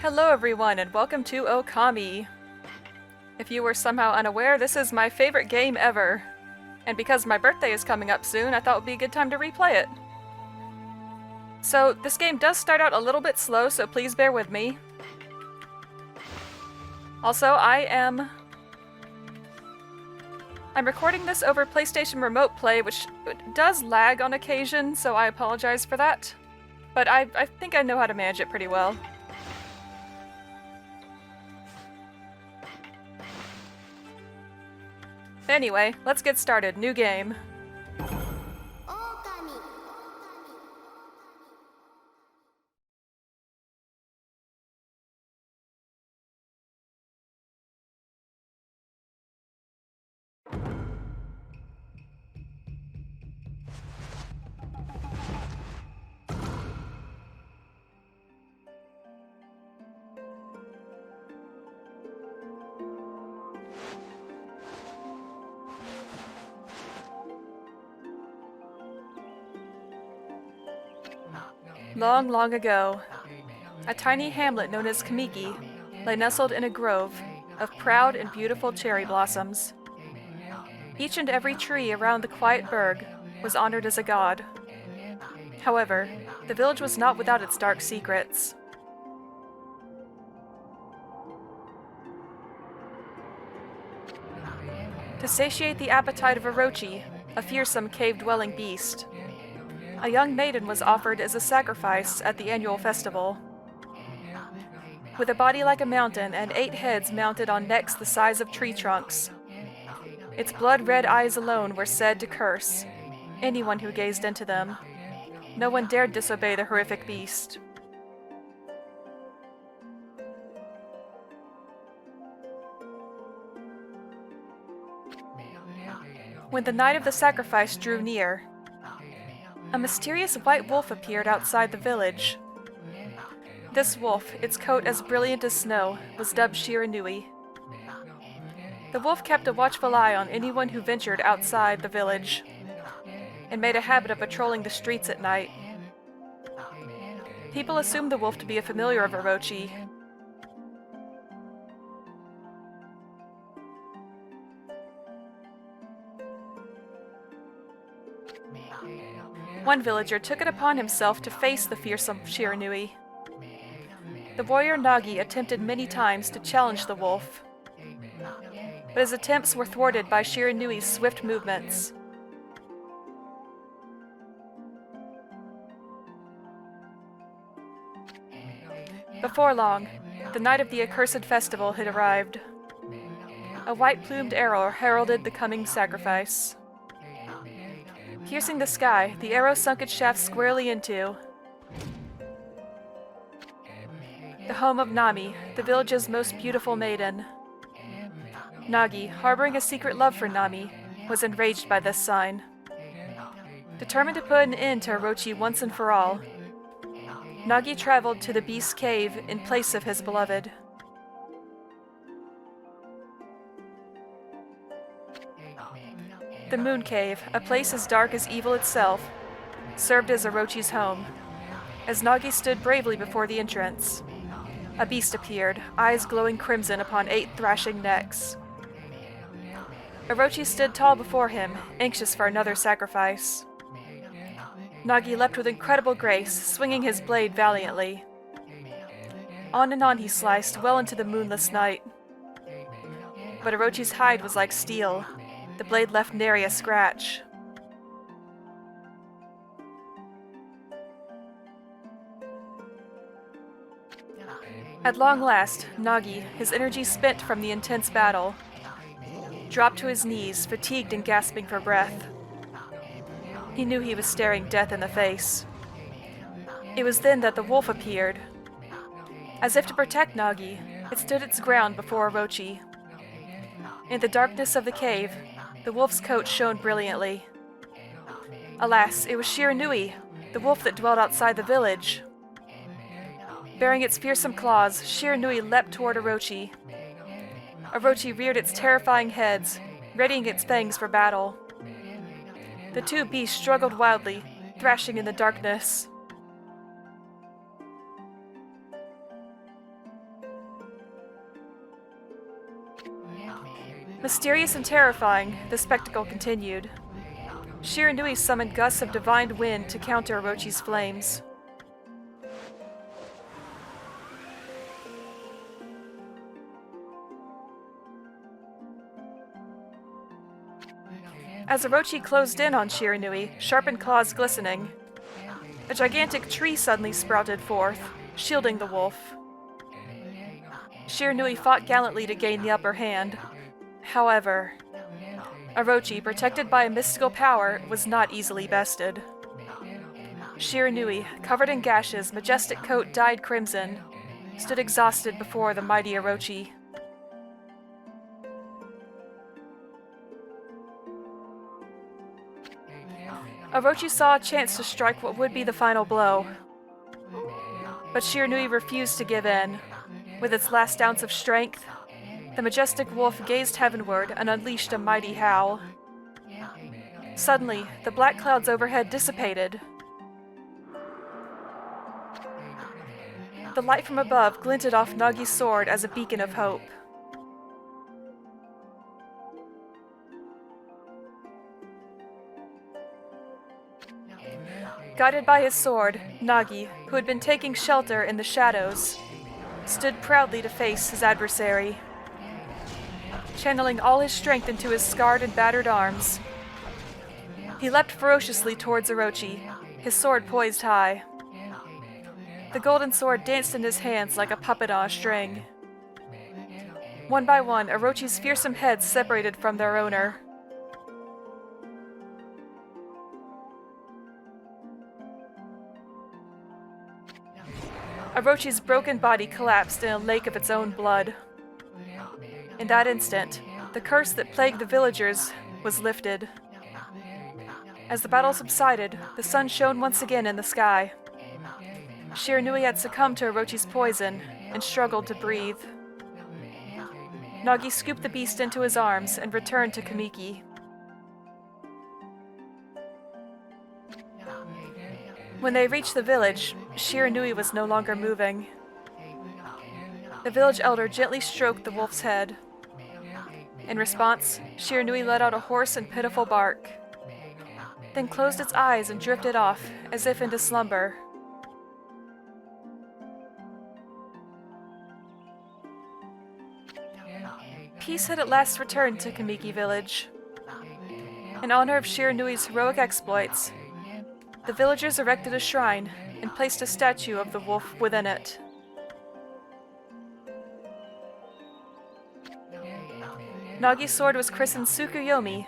Hello everyone and welcome to Okami. If you were somehow unaware, this is my favorite game ever. And because my birthday is coming up soon, I thought it would be a good time to replay it. So, this game does start out a little bit slow, so please bear with me. Also, I'm recording this over PlayStation Remote Play, which does lag on occasion, so I apologize for that. But I think I know how to manage it pretty well. Anyway, let's get started. New game. Okami. Long, long ago, a tiny hamlet known as Kamiki lay nestled in a grove of proud and beautiful cherry blossoms. Each and every tree around the quiet burg was honored as a god. However, the village was not without its dark secrets. To satiate the appetite of Orochi, a fearsome cave-dwelling beast, a young maiden was offered as a sacrifice at the annual festival. With a body like a mountain and 8 heads mounted on necks the size of tree trunks, its blood-red eyes alone were said to curse anyone who gazed into them. No one dared disobey the horrific beast. When the night of the sacrifice drew near, a mysterious white wolf appeared outside the village. This wolf, its coat as brilliant as snow, was dubbed Shiranui. The wolf kept a watchful eye on anyone who ventured outside the village, and made a habit of patrolling the streets at night. People assumed the wolf to be a familiar of Orochi. One villager took it upon himself to face the fearsome Shiranui. The warrior Nagi attempted many times to challenge the wolf, but his attempts were thwarted by Shiranui's swift movements. Before long, the night of the accursed festival had arrived. A white-plumed arrow heralded the coming sacrifice. Piercing the sky, the arrow sunk its shaft squarely into the home of Nami, the village's most beautiful maiden. Nagi, harboring a secret love for Nami, was enraged by this sign. Determined to put an end to Orochi once and for all, Nagi traveled to the beast's cave in place of his beloved. The Moon Cave, a place as dark as evil itself, served as Orochi's home. As Nagi stood bravely before the entrance, a beast appeared, eyes glowing crimson upon 8 thrashing necks. Orochi stood tall before him, anxious for another sacrifice. Nagi leapt with incredible grace, swinging his blade valiantly. On and on he sliced, well into the moonless night. But Orochi's hide was like steel. The blade left nary a scratch. At long last, Nagi, his energy spent from the intense battle, dropped to his knees, fatigued and gasping for breath. He knew he was staring death in the face. It was then that the wolf appeared. As if to protect Nagi, it stood its ground before Orochi. In the darkness of the cave, the wolf's coat shone brilliantly. Alas, it was Shiranui, the wolf that dwelled outside the village. Bearing its fearsome claws, Shiranui leapt toward Orochi. Orochi reared its terrifying heads, readying its fangs for battle. The two beasts struggled wildly, thrashing in the darkness. Mysterious and terrifying, the spectacle continued. Shiranui summoned gusts of divine wind to counter Orochi's flames. As Orochi closed in on Shiranui, sharpened claws glistening, a gigantic tree suddenly sprouted forth, shielding the wolf. Shiranui fought gallantly to gain the upper hand. However, Orochi, protected by a mystical power, was not easily bested. Shiranui, covered in gashes, majestic coat dyed crimson, stood exhausted before the mighty Orochi. Orochi saw a chance to strike what would be the final blow. But Shiranui refused to give in. With its last ounce of strength, the majestic wolf gazed heavenward and unleashed a mighty howl. Suddenly, the black clouds overhead dissipated. The light from above glinted off Nagi's sword as a beacon of hope. Guided by his sword, Nagi, who had been taking shelter in the shadows, stood proudly to face his adversary. Channeling all his strength into his scarred and battered arms, he leapt ferociously towards Orochi, his sword poised high. The golden sword danced in his hands like a puppet on a string. One by one, Orochi's fearsome heads separated from their owner. Orochi's broken body collapsed in a lake of its own blood. In that instant, the curse that plagued the villagers was lifted. As the battle subsided, the sun shone once again in the sky. Shiranui had succumbed to Orochi's poison and struggled to breathe. Nagi scooped the beast into his arms and returned to Kamiki. When they reached the village, Shiranui was no longer moving. The village elder gently stroked the wolf's head. In response, Shiranui let out a hoarse and pitiful bark, then closed its eyes and drifted off, as if into slumber. Peace had at last returned to Kamiki village. In honor of Shiranui's heroic exploits, the villagers erected a shrine and placed a statue of the wolf within it. Nagi's sword was christened Tsukuyomi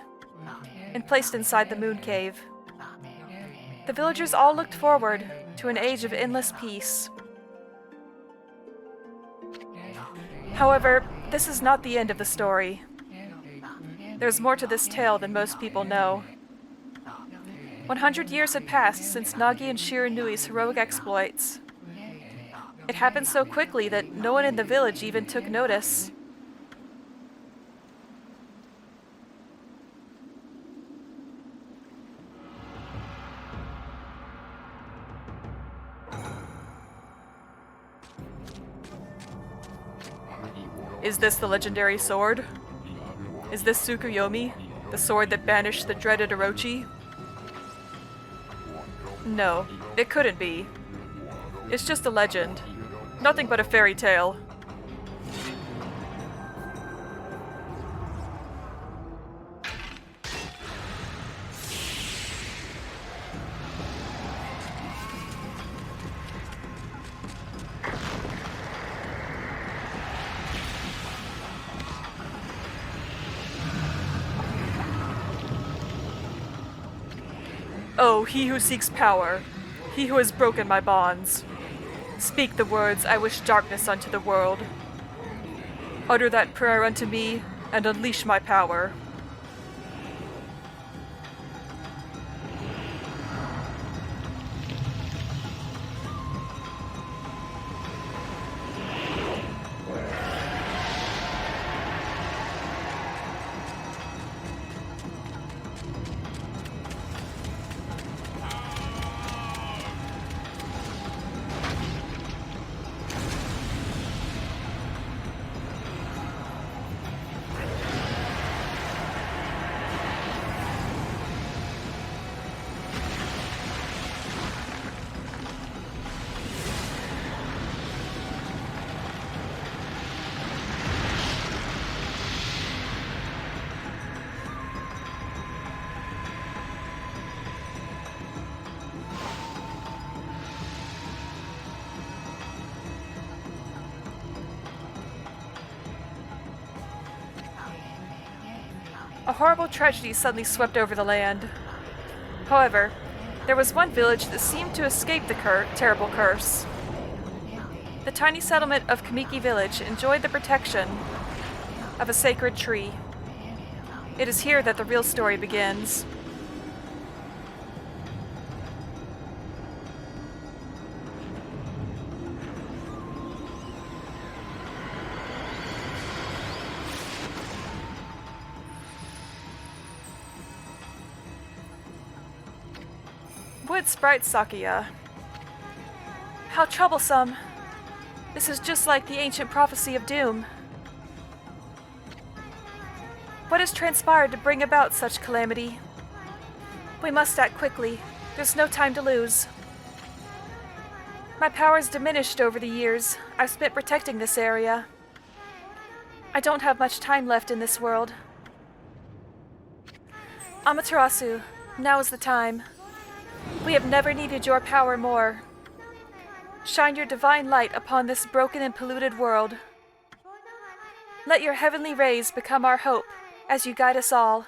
and placed inside the moon cave. The villagers all looked forward to an age of endless peace. However, this is not the end of the story. There's more to this tale than most people know. 100 years had passed since Nagi and Shiranui's heroic exploits. It happened so quickly that no one in the village even took notice. Is this the legendary sword? Is this Tsukuyomi, the sword that banished the dreaded Orochi? No, it couldn't be. It's just a legend. Nothing but a fairy tale. Oh, he who seeks power, he who has broken my bonds. Speak the words, I wish darkness unto the world. Utter that prayer unto me, and unleash my power. A horrible tragedy suddenly swept over the land. However, there was one village that seemed to escape the terrible curse. The tiny settlement of Kamiki Village enjoyed the protection of a sacred tree. It is here that the real story begins. Wood Sprite Sakuya. How troublesome. This is just like the ancient prophecy of doom. What has transpired to bring about such calamity? We must act quickly. There's no time to lose. My powers diminished over the years I've spent protecting this area. I don't have much time left in this world. Amaterasu, now is the time. We have never needed your power more. Shine your divine light upon this broken and polluted world. Let your heavenly rays become our hope as you guide us all.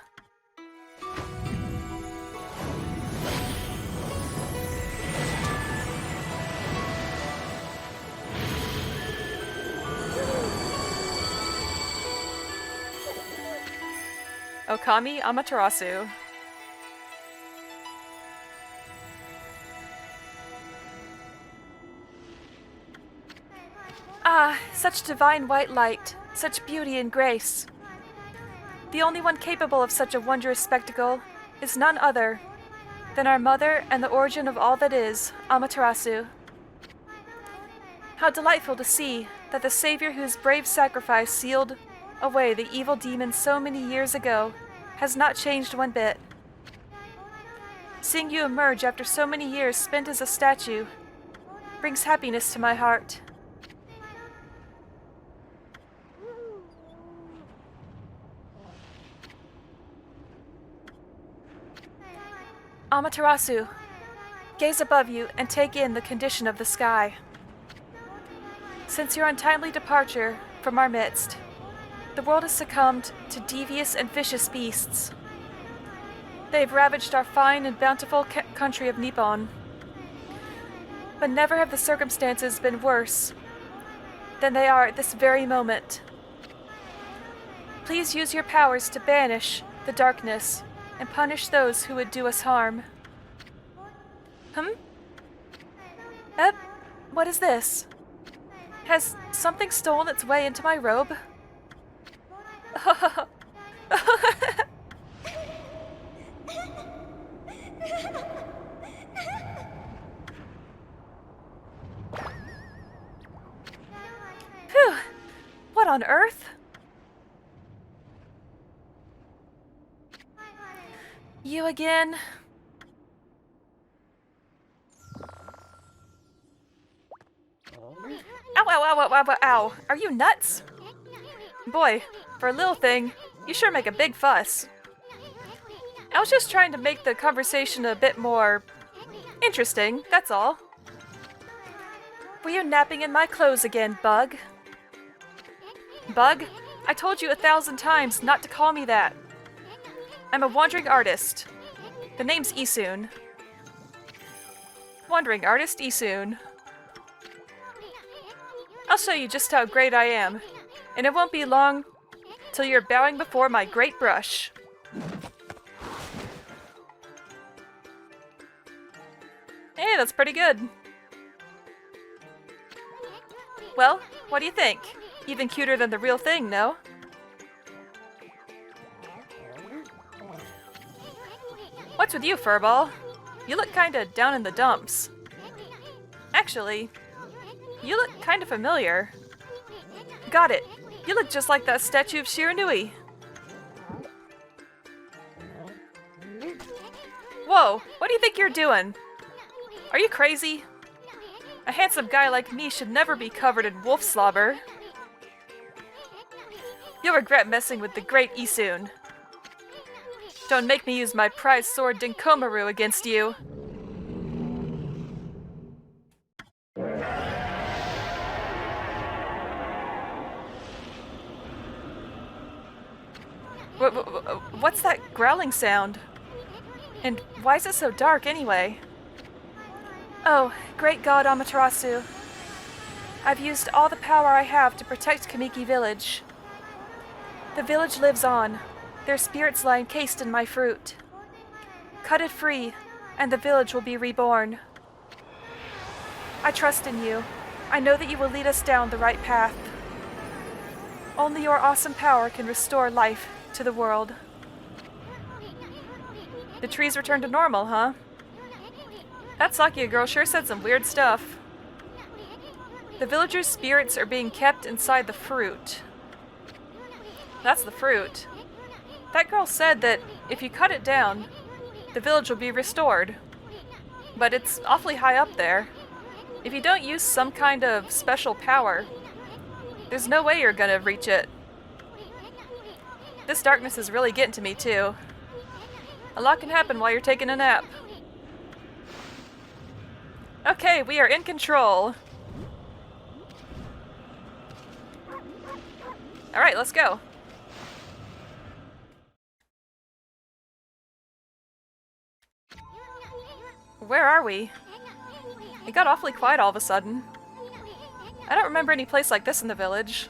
Okami Amaterasu. Ah, such divine white light, such beauty and grace. The only one capable of such a wondrous spectacle is none other than our mother and the origin of all that is, Amaterasu. How delightful to see that the savior whose brave sacrifice sealed away the evil demon so many years ago has not changed one bit. Seeing you emerge after so many years spent as a statue brings happiness to my heart. Amaterasu, gaze above you and take in the condition of the sky. Since your untimely departure from our midst, the world has succumbed to devious and vicious beasts. They have ravaged our fine and bountiful country of Nippon. But never have the circumstances been worse than they are at this very moment. Please use your powers to banish the darkness and punish those who would do us harm. What is this? Has something stolen its way into my robe? Phew! What on earth? You again? Ow, ow, ow, ow, ow, ow. Are you nuts? Boy, for a little thing, you sure make a big fuss. I was just trying to make the conversation a bit more interesting, that's all. Were you napping in my clothes again, Bug? Bug, I told you 1,000 times not to call me that. I'm a wandering artist. The name's Isun. Wandering artist Isun. I'll show you just how great I am, and it won't be long till you're bowing before my great brush. Hey, that's pretty good. Well, what do you think? Even cuter than the real thing, no? What's with you, Furball? You look kinda down in the dumps. Actually, you look kinda familiar. Got it. You look just like that statue of Shiranui. Whoa, what do you think you're doing? Are you crazy? A handsome guy like me should never be covered in wolf slobber. You'll regret messing with the great Isun. Don't make me use my prized sword Dinkomaru against you. What's that growling sound? And why is it so dark anyway? Oh, great God Amaterasu. I've used all the power I have to protect Kamiki Village. The village lives on. Their spirits lie encased in my fruit. Cut it free, and the village will be reborn. I trust in you. I know that you will lead us down the right path. Only your awesome power can restore life to the world. The trees return to normal, huh? That Sakia girl sure said some weird stuff. The villagers' spirits are being kept inside the fruit. That's the fruit. That girl said that if you cut it down, the village will be restored. But it's awfully high up there. If you don't use some kind of special power, there's no way you're gonna reach it. This darkness is really getting to me, too. A lot can happen while you're taking a nap. Okay, we are in control. Alright, let's go. Where are we? It got awfully quiet all of a sudden. I don't remember any place like this in the village.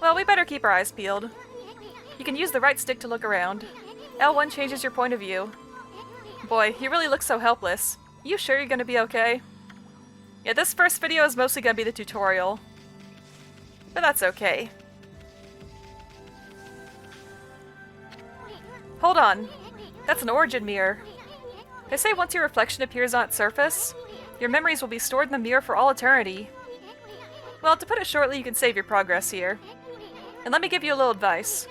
Well, we better keep our eyes peeled. You can use the right stick to look around. L1 changes your point of view. Boy, you really look so helpless. You sure you're gonna be okay? Yeah, this first video is mostly gonna be the tutorial. But that's okay. Hold on. That's an origin mirror. They say once your reflection appears on its surface, your memories will be stored in the mirror for all eternity. Well, to put it shortly, you can save your progress here. And let me give you a little advice.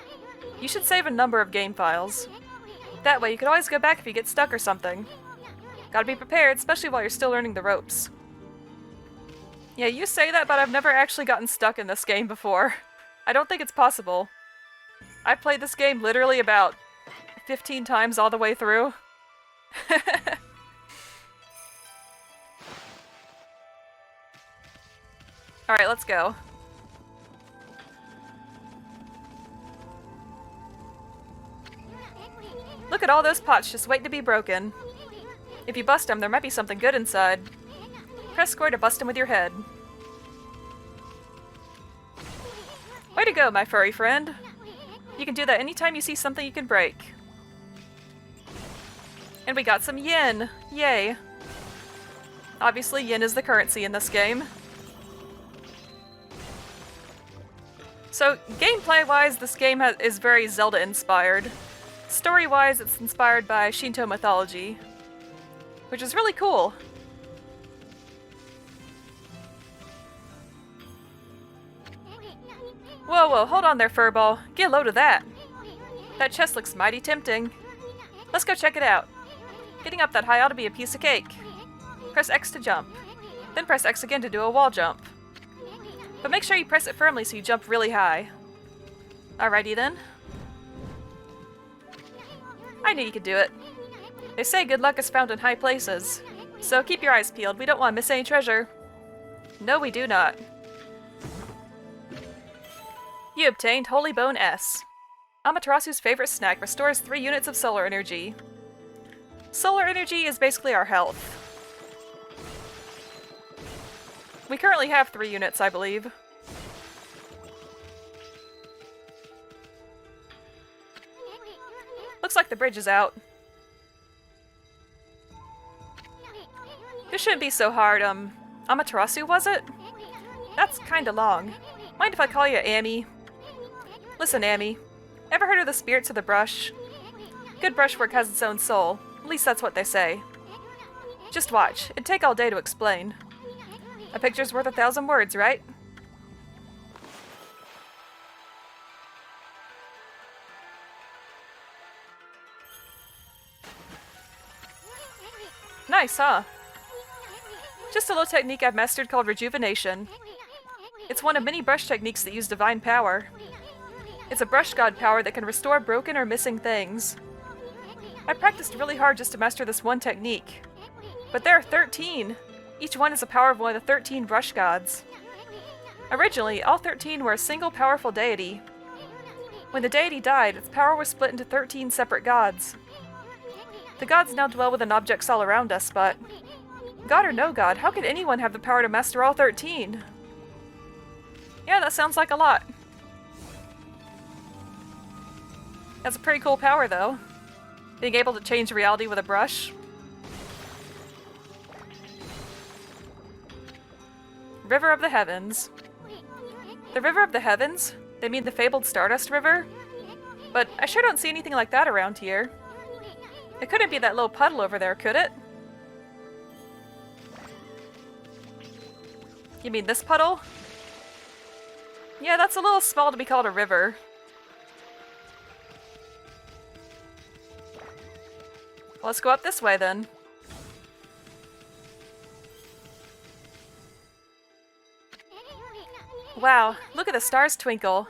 You should save a number of game files. That way you can always go back if you get stuck or something. Gotta be prepared, especially while you're still learning the ropes. Yeah, you say that, but I've never actually gotten stuck in this game before. I don't think it's possible. I've played this game literally about 15 times all the way through. Alright, let's go. Look at all those pots just waiting to be broken. If you bust them, there might be something good inside. Press square to bust them with your head. Way to go, my furry friend. You can do that anytime you see something you can break. And we got some yen! Yay! Obviously, yen is the currency in this game. So, gameplay-wise, this game is very Zelda-inspired. Story-wise, it's inspired by Shinto mythology, which is really cool. Whoa, whoa, hold on there, Furball. Get a load of that. That chest looks mighty tempting. Let's go check it out. Getting up that high ought to be a piece of cake. Press X to jump. Then press X again to do a wall jump. But make sure you press it firmly so you jump really high. Alrighty then. I knew you could do it. They say good luck is found in high places. So keep your eyes peeled, we don't want to miss any treasure. No, we do not. You obtained Holy Bone S. Amaterasu's favorite snack restores 3 units of solar energy. Solar energy is basically our health. We currently have 3 units, I believe. Looks like the bridge is out. This shouldn't be so hard, Amaterasu, was it? That's kinda long. Mind if I call you Amy? Listen, Amy. Ever heard of the spirits of the brush? Good brushwork has its own soul. At least that's what they say. Just watch. It'd take all day to explain. A picture's worth 1,000 words, right? Nice, huh? Just a little technique I've mastered called rejuvenation. It's one of many brush techniques that use divine power. It's a brush god power that can restore broken or missing things. I practiced really hard just to master this one technique. But there are 13! Each one is the power of one of the 13 brush gods. Originally, all 13 were a single powerful deity. When the deity died, its power was split into 13 separate gods. The gods now dwell within objects all around us, but... God or no god, how could anyone have the power to master all 13? Yeah, that sounds like a lot. That's a pretty cool power, though. Being able to change reality with a brush. River of the Heavens. The River of the Heavens? They mean the fabled Stardust River? But I sure don't see anything like that around here. It couldn't be that little puddle over there, could it? You mean this puddle? Yeah, that's a little small to be called a river. Well, let's go up this way then. Wow, look at the stars twinkle.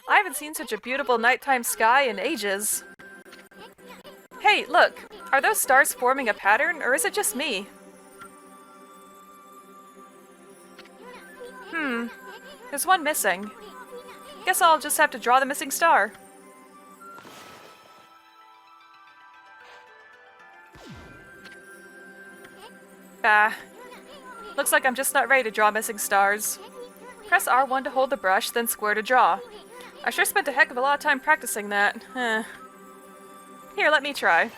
I haven't seen such a beautiful nighttime sky in ages. Hey, look! Are those stars forming a pattern, or is it just me? There's one missing. Guess I'll just have to draw the missing star. Bah. Looks like I'm just not ready to draw missing stars. Press R1 to hold the brush, then square to draw. I sure spent a heck of a lot of time practicing that. Here, let me try.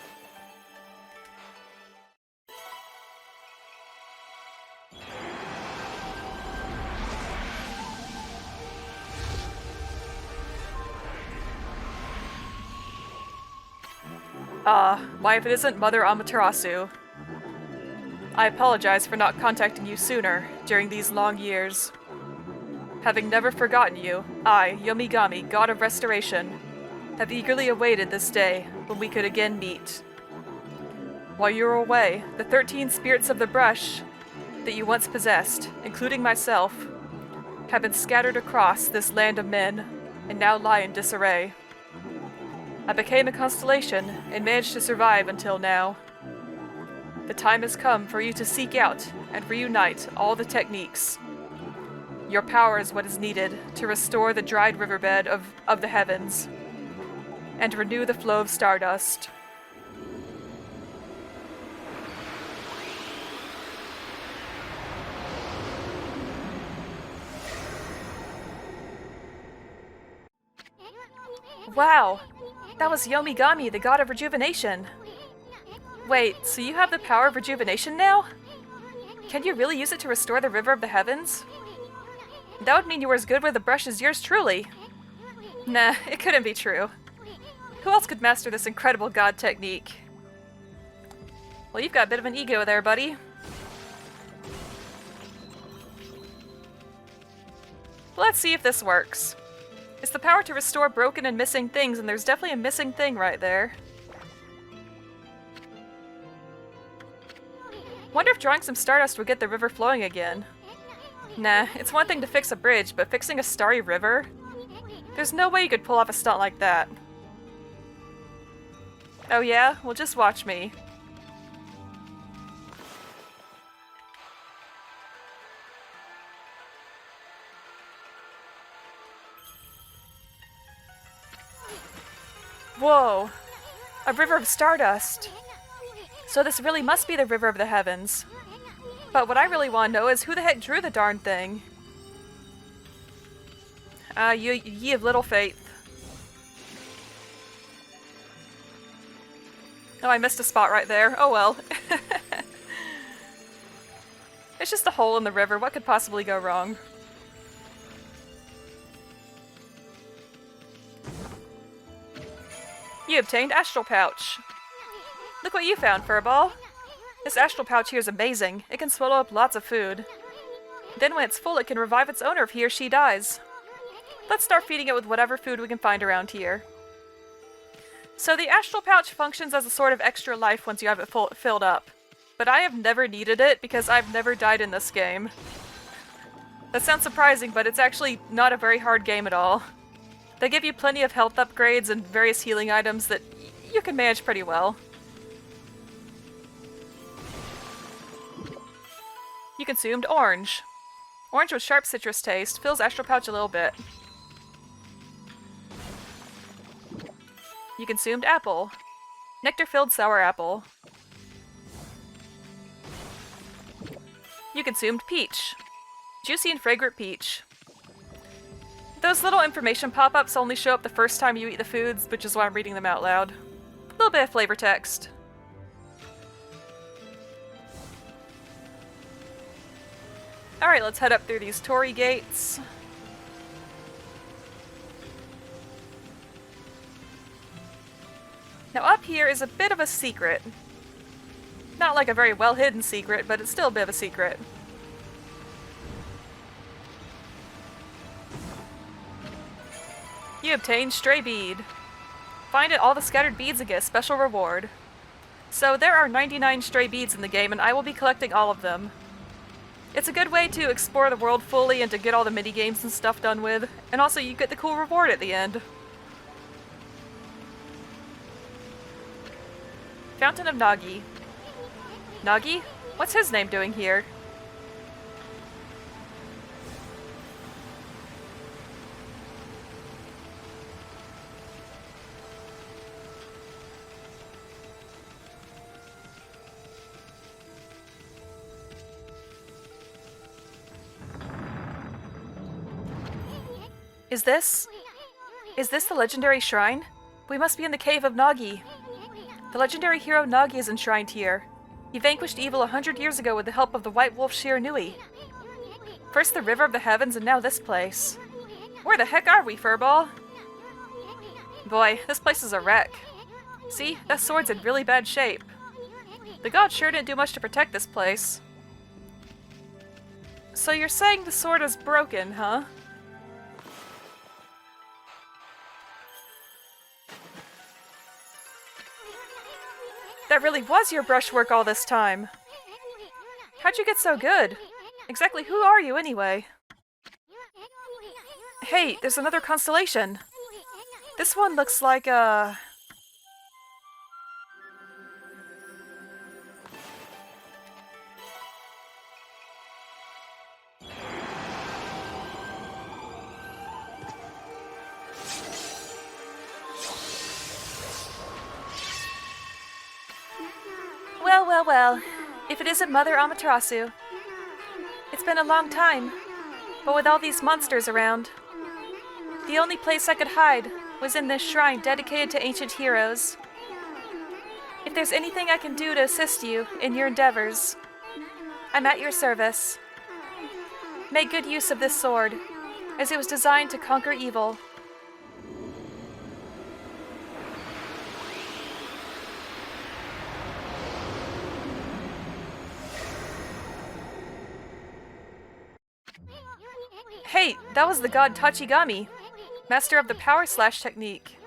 Why if it isn't Mother Amaterasu? I apologize for not contacting you sooner, during these long years. Having never forgotten you, I, Yomigami, God of Restoration, have eagerly awaited this day when we could again meet. While you were away, the 13 spirits of the brush that you once possessed, including myself, have been scattered across this land of men, and now lie in disarray. I became a constellation and managed to survive until now. The time has come for you to seek out and reunite all the techniques. Your power is what is needed to restore the dried riverbed of the heavens and renew the flow of stardust. Wow! That was Yomigami, the god of rejuvenation. Wait, so you have the power of rejuvenation now? Can you really use it to restore the River of the Heavens? That would mean you were as good with a brush as yours truly. Nah, it couldn't be true. Who else could master this incredible god technique? Well, you've got a bit of an ego there, buddy. Let's see if this works. It's the power to restore broken and missing things, and there's definitely a missing thing right there. Wonder if drawing some stardust would get the river flowing again. Nah, it's one thing to fix a bridge, but fixing a starry river? There's no way you could pull off a stunt like that. Oh yeah? Well, just watch me. Whoa! A river of stardust! So this really must be the River of the Heavens. But what I really want to know is who the heck drew the darn thing? Ye of little faith. Oh, I missed a spot right there. Oh well. It's just a hole in the river. What could possibly go wrong? You obtained Astral Pouch. Look what you found, Furball. This astral pouch here is amazing. It can swallow up lots of food. Then when it's full, it can revive its owner if he or she dies. Let's start feeding it with whatever food we can find around here. So the astral pouch functions as a sort of extra life once you have it filled up. But I have never needed it because I've never died in this game. That sounds surprising, but it's actually not a very hard game at all. They give you plenty of health upgrades and various healing items that you can manage pretty well. You consumed orange. Orange with sharp citrus taste fills astral pouch a little bit. You consumed apple. Nectar-filled sour apple. You consumed peach. Juicy and fragrant peach. Those little information pop-ups only show up the first time you eat the foods, which is why I'm reading them out loud. A little bit of flavor text. Alright, let's head up through these torii gates. Now up here is a bit of a secret. Not like a very well-hidden secret, but it's still a bit of a secret. You obtained Stray Bead. Find it all the scattered beads and get a special reward. So there are 99 stray beads in the game, and I will be collecting all of them. It's a good way to explore the world fully and to get all the mini-games and stuff done with, and also you get the cool reward at the end. Fountain of Nagi. Nagi? What's his name doing here? Is this the legendary shrine? We must be in the cave of Nagi. The legendary hero Nagi is enshrined here. He vanquished evil 100 years ago with the help of the White Wolf Shiranui. First the River of the Heavens and now this place. Where the heck are we, Furball? Boy, this place is a wreck. See, that sword's in really bad shape. The gods sure didn't do much to protect this place. So you're saying the sword is broken, huh? That really was your brushwork all this time. How'd you get so good? Exactly who are you, anyway? Hey, there's another constellation. This one looks like a... Well, if it isn't Mother Amaterasu. It's been a long time, but with all these monsters around, the only place I could hide was in this shrine dedicated to ancient heroes. If there's anything I can do to assist you in your endeavors, I'm at your service. Make good use of this sword, as it was designed to conquer evil. Hey, that was the god Tachigami, master of the power slash technique.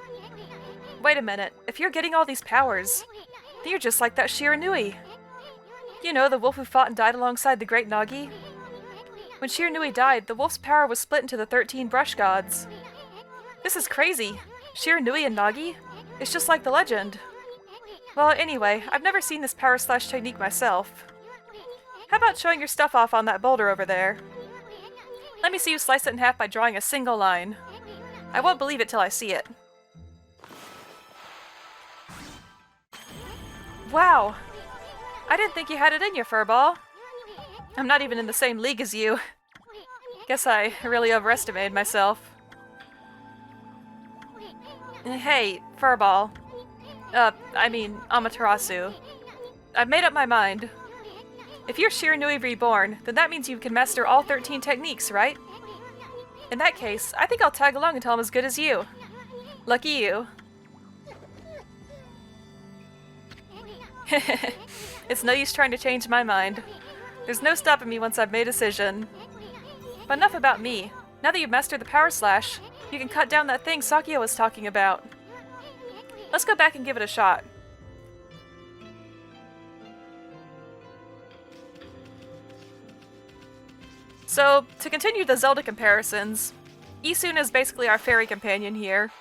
Wait a minute, if you're getting all these powers, then you're just like that Shiranui. You know, the wolf who fought and died alongside the great Nagi? When Shiranui died, the wolf's power was split into the 13 brush gods. This is crazy. Shiranui and Nagi? It's just like the legend. Well, anyway, I've never seen this power slash technique myself. How about showing your stuff off on that boulder over there? Let me see you slice it in half by drawing a single line. I won't believe it till I see it. Wow! I didn't think you had it in you, Furball. I'm not even in the same league as you. Guess I really overestimated myself. Hey, Furball. Amaterasu. I've made up my mind. If you're Shiranui reborn, then that means you can master all 13 techniques, right? In that case, I think I'll tag along until I'm as good as you. Lucky you. It's no use trying to change my mind. There's no stopping me once I've made a decision. But enough about me. Now that you've mastered the power slash, you can cut down that thing Sakio was talking about. Let's go back and give it a shot. So, to continue the Zelda comparisons, Isun is basically our fairy companion here.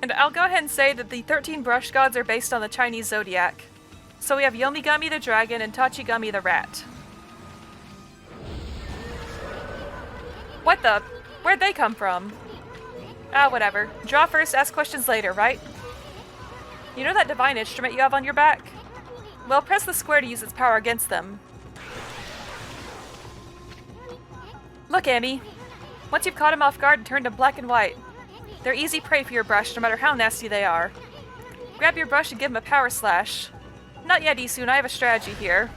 And I'll go ahead and say that the 13 brush gods are based on the Chinese zodiac. So we have Yomigami the dragon and Tachigami the rat. What the? Where'd they come from? Ah, whatever. Draw first, ask questions later, right? You know that divine instrument you have on your back? Well, press the square to use its power against them. Look, Amy. Once you've caught him off guard and turned him black and white, they're easy prey for your brush, no matter how nasty they are. Grab your brush and give him a power slash. Not yet, Isun. I have a strategy here.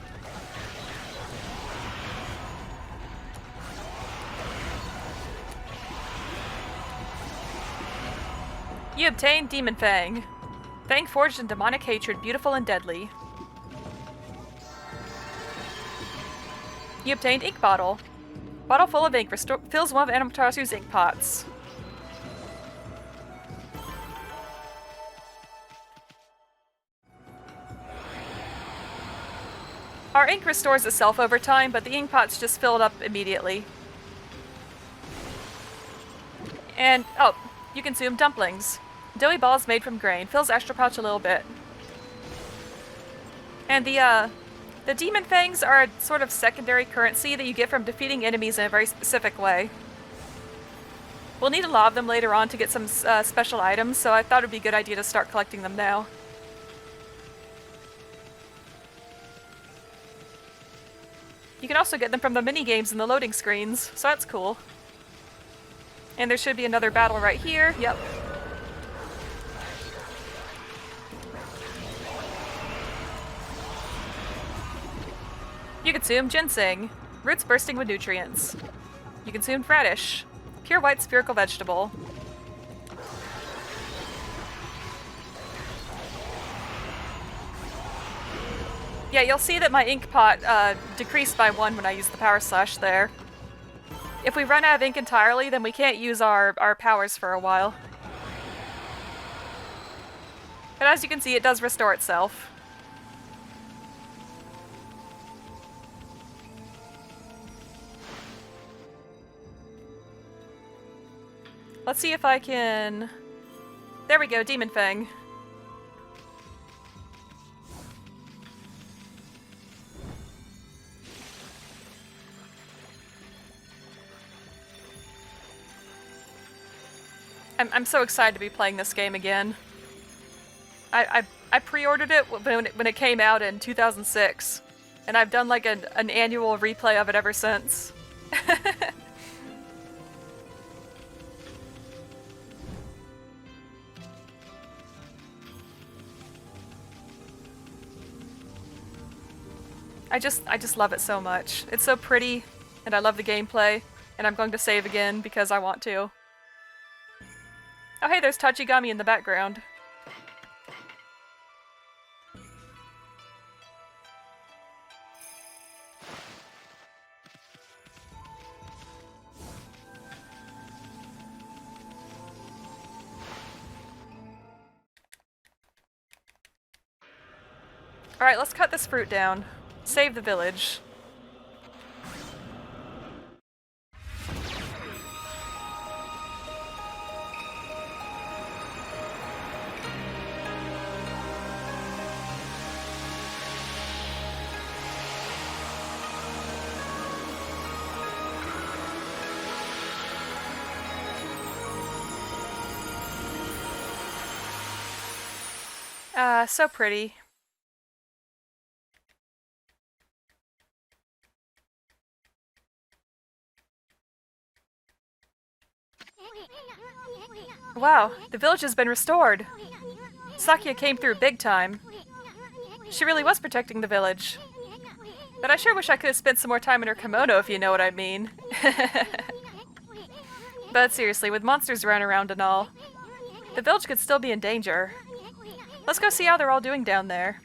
You obtain Demon Fang. Fang forged in demonic hatred, beautiful and deadly. You obtained Ink Bottle. Bottle full of ink fills one of Amaterasu's ink pots. Our ink restores itself over time, but the ink pots just filled up immediately. And, oh, you consume dumplings. Doughy balls made from grain. Fills astral pouch a little bit. And the demon fangs are a sort of secondary currency that you get from defeating enemies in a very specific way. We'll need a lot of them later on to get some special items, so I thought it would be a good idea to start collecting them now. You can also get them from the mini-games in the loading screens, so that's cool. And there should be another battle right here. Yep. You consume ginseng, roots bursting with nutrients. You consumed radish, pure white spherical vegetable. Yeah, you'll see that my ink pot decreased by 1 when I used the power slash there. If we run out of ink entirely, then we can't use our powers for a while. But as you can see, it does restore itself. Let's see if I can... There we go, Demon Fang. I'm so excited to be playing this game again. I pre-ordered it when it came out in 2006, and I've done like an annual replay of it ever since. I just love it so much. It's so pretty, and I love the gameplay, and I'm going to save again because I want to. Oh hey, there's Tachigami in the background. Alright, let's cut this fruit down. Save the village. So pretty. Wow, the village has been restored. Sakia came through big time. She really was protecting the village. But I sure wish I could have spent some more time in her kimono, if you know what I mean. But seriously, with monsters running around and all, the village could still be in danger. Let's go see how they're all doing down there.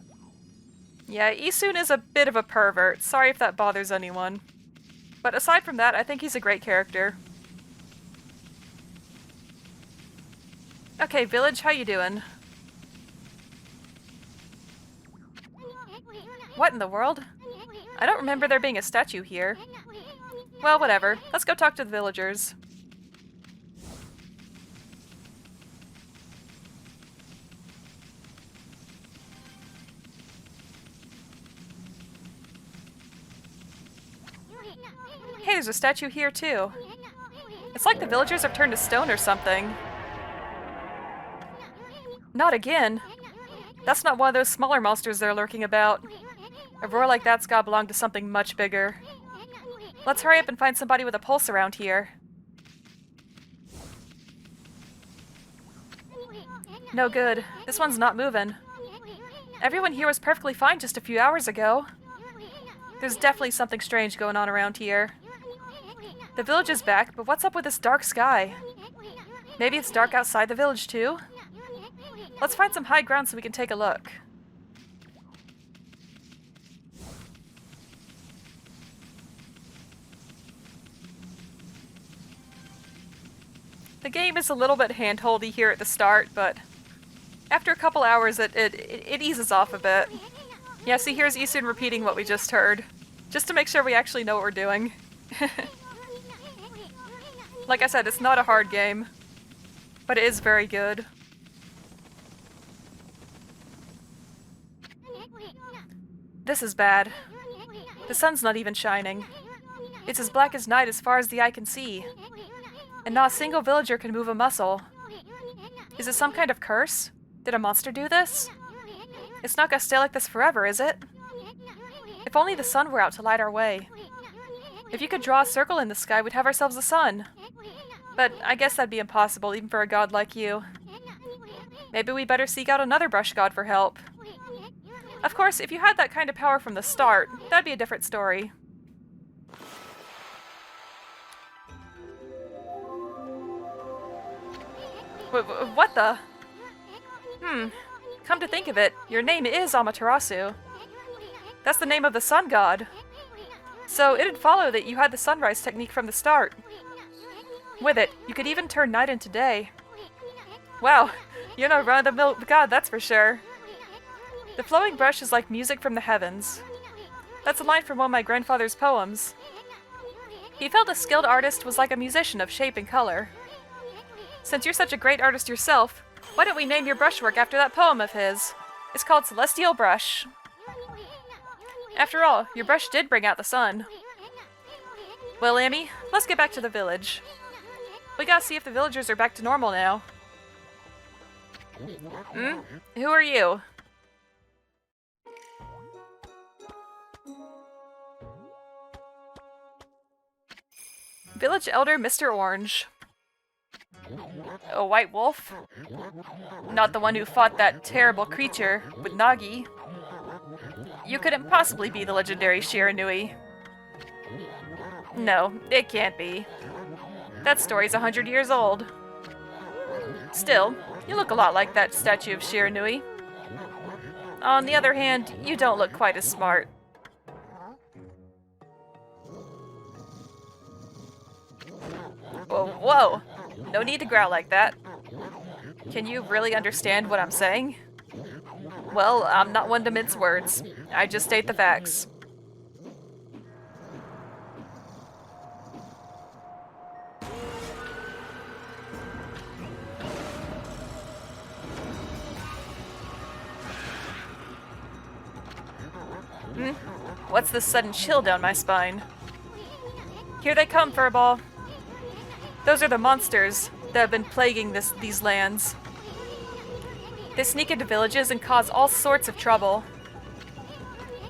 Yeah, Isun is a bit of a pervert. Sorry if that bothers anyone. But aside from that, I think he's a great character. Okay, village, how you doing? What in the world? I don't remember there being a statue here. Well, whatever. Let's go talk to the villagers. Hey, there's a statue here too. It's like the villagers have turned to stone or something. Not again. That's not one of those smaller monsters they're lurking about. A roar like that's gotta belong to something much bigger. Let's hurry up and find somebody with a pulse around here. No good. This one's not moving. Everyone here was perfectly fine just a few hours ago. There's definitely something strange going on around here. The village is back, but what's up with this dark sky? Maybe it's dark outside the village too? Let's find some high ground so we can take a look. The game is a little bit hand-holdy here at the start, but after a couple hours it eases off a bit. Yeah, see, here's Isun repeating what we just heard, just to make sure we actually know what we're doing. Like I said, it's not a hard game, but it is very good. This is bad. The sun's not even shining. It's as black as night as far as the eye can see. And not a single villager can move a muscle. Is it some kind of curse? Did a monster do this? It's not gonna stay like this forever, is it? If only the sun were out to light our way. If you could draw a circle in the sky, we'd have ourselves a sun. But I guess that'd be impossible, even for a god like you. Maybe we better seek out another brush god for help. Of course, if you had that kind of power from the start, that'd be a different story. What the? Come to think of it, your name is Amaterasu. That's the name of the sun god. So it'd follow that you had the sunrise technique from the start. With it, you could even turn night into day. Wow, you're no run-of-the-mill god, that's for sure. The flowing brush is like music from the heavens. That's a line from one of my grandfather's poems. He felt a skilled artist was like a musician of shape and color. Since you're such a great artist yourself, why don't we name your brushwork after that poem of his? It's called Celestial Brush. After all, your brush did bring out the sun. Well, Amy, let's get back to the village. We gotta see if the villagers are back to normal now. Who are you? Village Elder Mr. Orange. A white wolf? Not the one who fought that terrible creature with Nagi. You couldn't possibly be the legendary Shiranui. No, it can't be. That story's 100 years old. Still, you look a lot like that statue of Shiranui. On the other hand, you don't look quite as smart. Whoa! No need to growl like that. Can you really understand what I'm saying? Well, I'm not one to mince words. I just state the facts. What's this sudden chill down my spine? Here they come, Furball. Those are the monsters that have been plaguing these lands. They sneak into villages and cause all sorts of trouble.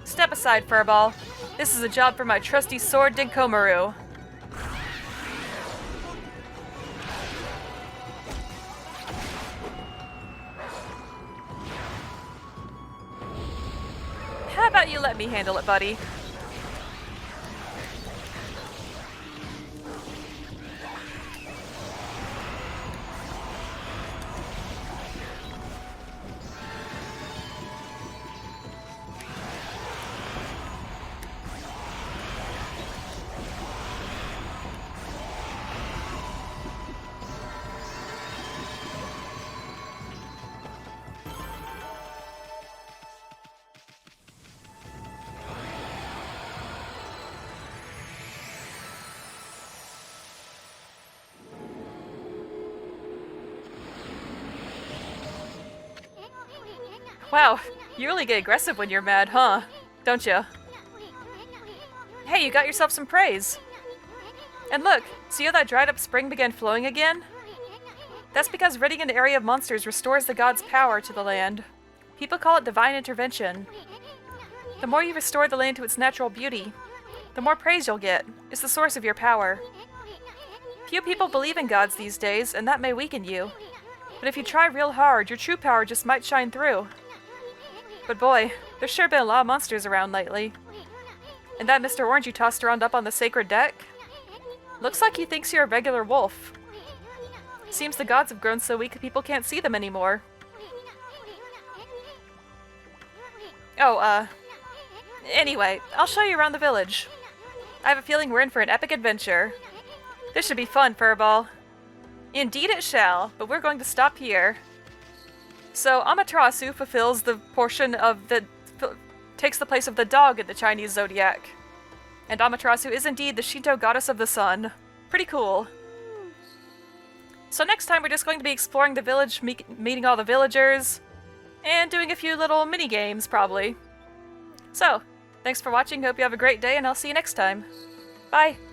Step aside, Furball. This is a job for my trusty sword, Dinkomaru. How about you let me handle it, buddy? Wow, you really get aggressive when you're mad, huh? Don't you? Hey, you got yourself some praise. And look, see how that dried up spring began flowing again? That's because ridding an area of monsters restores the god's power to the land. People call it divine intervention. The more you restore the land to its natural beauty, the more praise you'll get. It's the source of your power. Few people believe in gods these days, and that may weaken you. But if you try real hard, your true power just might shine through. But boy, there's sure been a lot of monsters around lately. And that Mr. Orange you tossed around up on the sacred deck? Looks like he thinks you're a regular wolf. Seems the gods have grown so weak people can't see them anymore. Oh, anyway, I'll show you around the village. I have a feeling we're in for an epic adventure. This should be fun, Furball. Indeed it shall, but we're going to stop here. So, Amaterasu fulfills the portion of the... takes the place of the dog in the Chinese zodiac. And Amaterasu is indeed the Shinto goddess of the sun. Pretty cool. So next time we're just going to be exploring the village, meeting all the villagers, and doing a few little mini-games, probably. So, thanks for watching, hope you have a great day, and I'll see you next time. Bye!